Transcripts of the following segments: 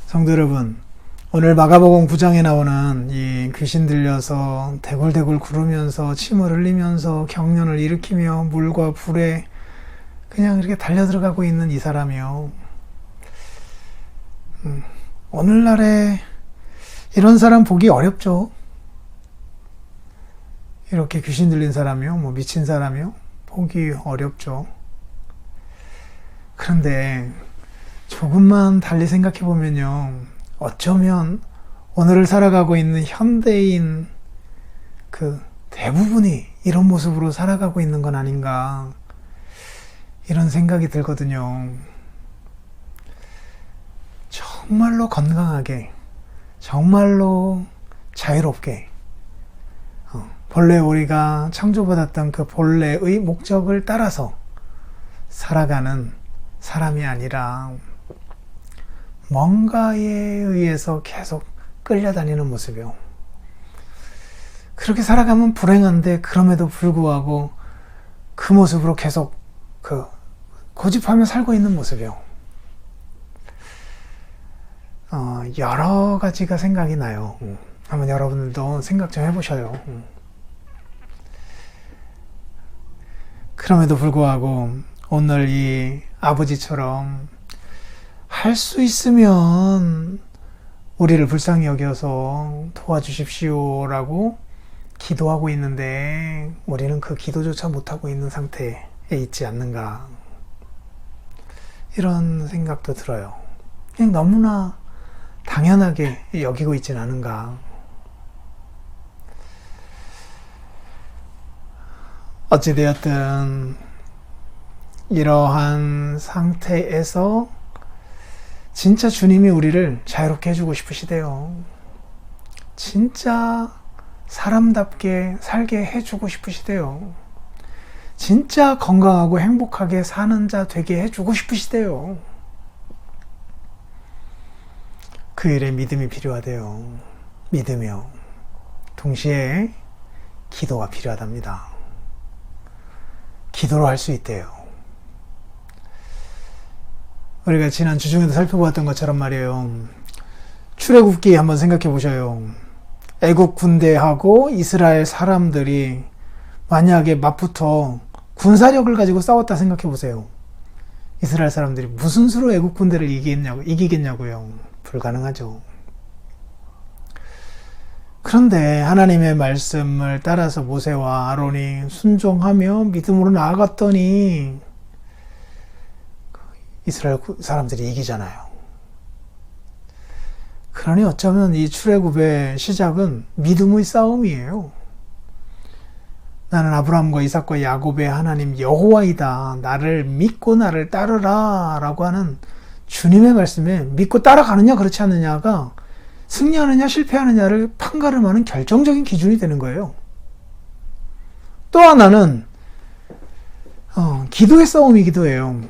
성도 여러분, 오늘 마가복음 9장에 나오는 이 귀신 들려서 대굴대굴 구르면서 침을 흘리면서 경련을 일으키며 물과 불에 그냥 이렇게 달려들어가고 있는 이 사람이요. 오늘날에 이런 사람 보기 어렵죠. 이렇게 귀신 들린 사람이요, 미친 사람이요, 보기 어렵죠. 그런데 조금만 달리 생각해 보면요, 어쩌면 오늘을 살아가고 있는 현대인 그 대부분이 이런 모습으로 살아가고 있는 건 아닌가, 이런 생각이 들거든요. 정말로 건강하게, 정말로 자유롭게, 본래 우리가 창조받았던 그 본래의 목적을 따라서 살아가는 사람이 아니라 뭔가에 의해서 계속 끌려다니는 모습이요. 그렇게 살아가면 불행한데 그럼에도 불구하고 그 모습으로 계속 고집하며 살고 있는 모습이요. 여러 가지가 생각이 나요. 한번 여러분들도 생각 좀 해보셔요. 그럼에도 불구하고 오늘 이 아버지처럼 할 수 있으면 우리를 불쌍히 여겨서 도와주십시오라고 기도하고 있는데 우리는 그 기도조차 못하고 있는 상태에 있지 않는가, 이런 생각도 들어요. 그냥 너무나 당연하게 여기고 있진 않은가. 어찌되었든 이러한 상태에서 진짜 주님이 우리를 자유롭게 해주고 싶으시대요. 진짜 사람답게 살게 해주고 싶으시대요. 진짜 건강하고 행복하게 사는 자 되게 해주고 싶으시대요. 그 일에 믿음이 필요하대요. 믿으며 동시에 기도가 필요하답니다. 기도로 할 수 있대요. 우리가 지난 주중에도 살펴보았던 것처럼 말이에요. 출애굽기 한번 생각해 보셔요. 애국 군대하고 이스라엘 사람들이 만약에 맞붙어 군사력을 가지고 싸웠다 생각해 보세요. 이스라엘 사람들이 무슨 수로 애국 군대를 이기겠냐고요. 불가능하죠. 그런데 하나님의 말씀을 따라서 모세와 아론이 순종하며 믿음으로 나아갔더니 이스라엘 사람들이 이기잖아요. 그러니 어쩌면 이 출애굽의 시작은 믿음의 싸움이에요. 나는 아브라함과 이삭과 야곱의 하나님 여호와이다, 나를 믿고 나를 따르라 라고 하는 주님의 말씀에 믿고 따라가느냐 그렇지 않느냐가 승리하느냐 실패하느냐를 판가름하는 결정적인 기준이 되는 거예요. 또 하나는 기도의 싸움이기도 해요.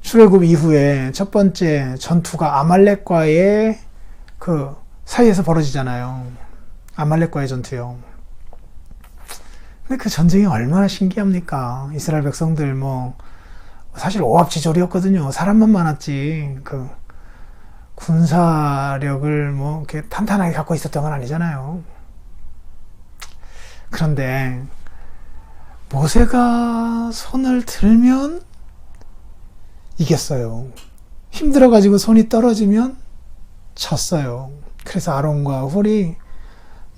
출애굽 이후에 첫 번째 전투가 아말렉과의 그 사이에서 벌어지잖아요. 아말렉과의 전투요. 근데 그 전쟁이 얼마나 신기합니까? 이스라엘 백성들 사실 오합지졸이었거든요. 사람만 많았지 그 군사력을 이렇게 탄탄하게 갖고 있었던 건 아니잖아요. 그런데 모세가 손을 들면 이겼어요. 힘들어가지고 손이 떨어지면 졌어요. 그래서 아론과 훌이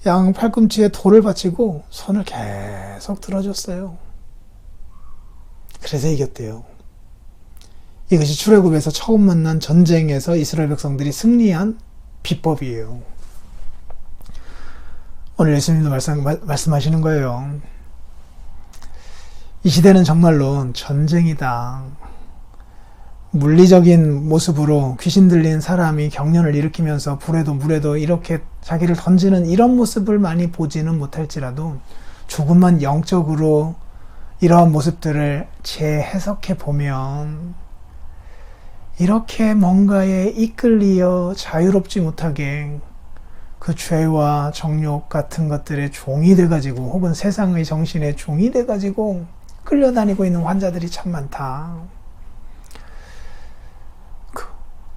양 팔꿈치에 돌을 받치고 손을 계속 들어줬어요. 그래서 이겼대요. 이것이 출애굽에서 처음 만난 전쟁에서 이스라엘 백성들이 승리한 비법이에요. 오늘 예수님도 말씀하시는 거예요. 이 시대는 정말로 전쟁이다. 물리적인 모습으로 귀신 들린 사람이 경련을 일으키면서 불에도 물에도 이렇게 자기를 던지는 이런 모습을 많이 보지는 못할지라도 조금만 영적으로 이러한 모습들을 재해석해 보면 이렇게 뭔가에 이끌리어 자유롭지 못하게 그 죄와 정욕 같은 것들의 종이 돼가지고 혹은 세상의 정신의 종이 돼가지고 끌려다니고 있는 환자들이 참 많다.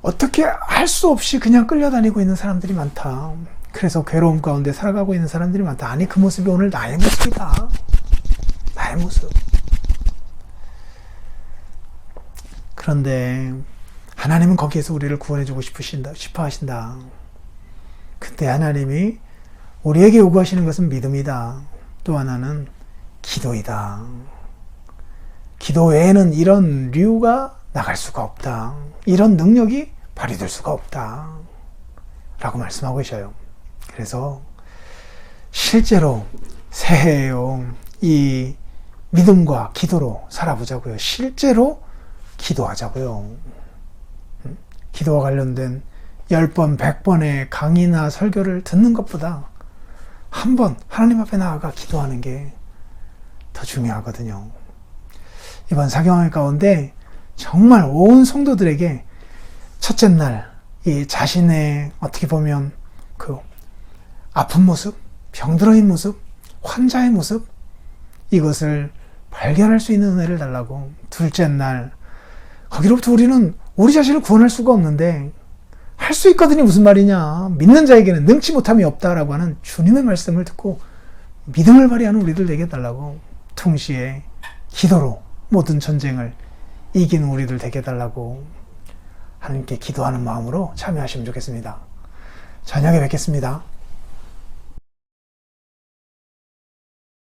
어떻게 할 수 없이 그냥 끌려다니고 있는 사람들이 많다. 그래서 괴로움 가운데 살아가고 있는 사람들이 많다. 아니, 그 모습이 오늘 나의 모습이다. 나의 모습. 그런데 하나님은 거기에서 우리를 구원해주고 싶어 하신다. 근데 하나님이 우리에게 요구하시는 것은 믿음이다. 또 하나는 기도이다. 기도 외에는 이런 류가 나갈 수가 없다. 이런 능력이 발휘될 수가 없다. 라고 말씀하고 계셔요. 그래서 실제로 새해에요, 이 믿음과 기도로 살아보자고요. 실제로 기도하자고요. 기도와 관련된 10번, 100번의 강의나 설교를 듣는 것보다 한 번 하나님 앞에 나아가 기도하는 게 더 중요하거든요. 이번 사경회 가운데 정말 온 성도들에게 첫째 날 이 자신의 어떻게 보면 그 아픈 모습, 병들어인 모습, 환자의 모습, 이것을 발견할 수 있는 은혜를 달라고. 둘째 날 거기로부터 우리는 우리 자신을 구원할 수가 없는데 할 수 있거든요. 무슨 말이냐. 믿는 자에게는 능치 못함이 없다라고 하는 주님의 말씀을 듣고 믿음을 발휘하는 우리들 되게 해달라고. 동시에 기도로 모든 전쟁을 이기는 우리들 되게 해달라고 하나님께 기도하는 마음으로 참여하시면 좋겠습니다. 저녁에 뵙겠습니다.